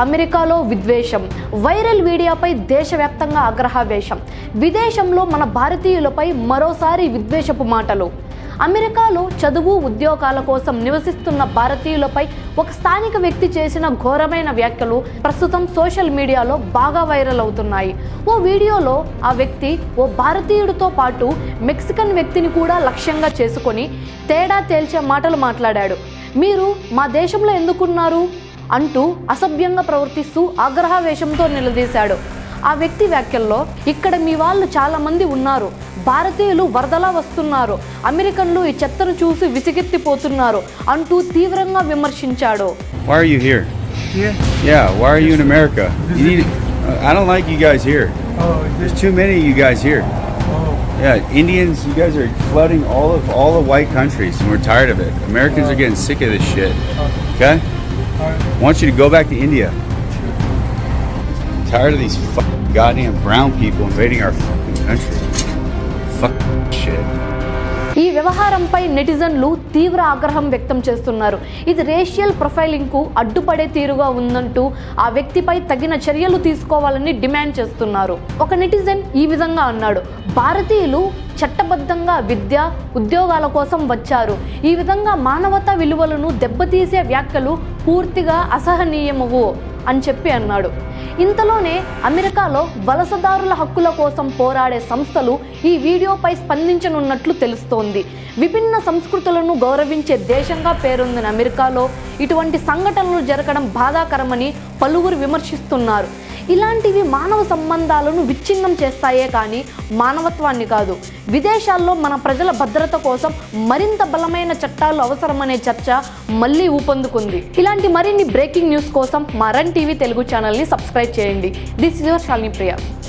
అమెరికాలో విద్వేషం, వైరల్ వీడియోపై దేశవ్యాప్తంగా ఆగ్రహావేశం, విదేశంలో మన భారతీయులపై మరోసారి విద్వేషపు మాటలు. అమెరికాలో చదువు ఉద్యోగాల కోసం నివసిస్తున్న భారతీయులపై ఒక స్థానిక వ్యక్తి చేసిన ఘోరమైన వ్యాఖ్యలు ప్రస్తుతం సోషల్ మీడియాలో బాగా వైరల్ అవుతున్నాయి. ఓ వీడియోలో ఆ వ్యక్తి ఓ భారతీయుడితో పాటు మెక్సికన్ వ్యక్తిని కూడా లక్ష్యంగా చేసుకొని తేడా తేల్చే మాటలు మాట్లాడాడు. మీరు మా దేశంలో ఎందుకున్నారు అంటూ అసభ్యంగా ప్రవర్తిస్తూ ఆగ్రహావేశంతో నిలదీశాడు. ఆ వ్యక్తి వ్యాఖ్యల్లో, ఇక్కడ మీ వాళ్ళు చాలా మంది ఉన్నారు, భారతీయులు వరదలా వస్తున్నారు, అమెరికన్లు ఈ చెత్తను చూసి విసిగెత్తిపోతున్నారు అంటూ తీవ్రంగా విమర్శించాడు. Why are you here? Yeah, why are you in America? I don't like you guys here. There's too many of you guys here. Yeah, Indians, you guys are flooding all the white countries and we're tired of it. Americans are getting sick of this shit. Okay? I want you to go back to India. Tired of these goddamn brown people invading our country. Fuck shit. ఈ వ్యవహారంపై నెటిజన్లు తీవ్ర ఆగ్రహం వ్యక్తం చేస్తున్నారు. ఇది racial ప్రొఫైలింగ్కు అడ్డుపడే తీరుగా ఉందంటూ ఆ వ్యక్తిపై తగిన చర్యలు తీసుకోవాలని డిమాండ్ చేస్తున్నారు. ఒక నెటిజన్ ఈ విధంగా అన్నాడు, భారతీయులు చట్టబద్ధంగా విద్య ఉద్యోగాల కోసం వచ్చారు. ఈ విధంగా మానవతా విలువలను దెబ్బతీసే వ్యాఖ్యలు పూర్తిగా అసహనీయమవు అని చెప్పి అన్నాడు. ఇంతలోనే అమెరికాలో వలసదారుల హక్కుల కోసం పోరాడే సంస్థలు ఈ వీడియోపై స్పందించనున్నట్లు తెలుస్తోంది. విభిన్న సంస్కృతులను గౌరవించే దేశంగా పేరొందిన అమెరికాలో ఇటువంటి సంఘటనలు జరగడం బాధాకరమని పలువురు విమర్శిస్తున్నారు. ఇలాంటివి మానవ సంబంధాలను విచ్ఛిన్నం చేస్తాయే కానీ మానవత్వాన్ని కాదు. విదేశాల్లో మన ప్రజల భద్రత కోసం మరింత బలమైన చట్టాలు అవసరమనే చర్చ మళ్ళీ ఊపందుకుంది. ఇలాంటి మరిన్ని బ్రేకింగ్ న్యూస్ కోసం మా రన్ టీవీ తెలుగు ఛానల్ని సబ్స్క్రైబ్ చేయండి. This is your Shalini Priya.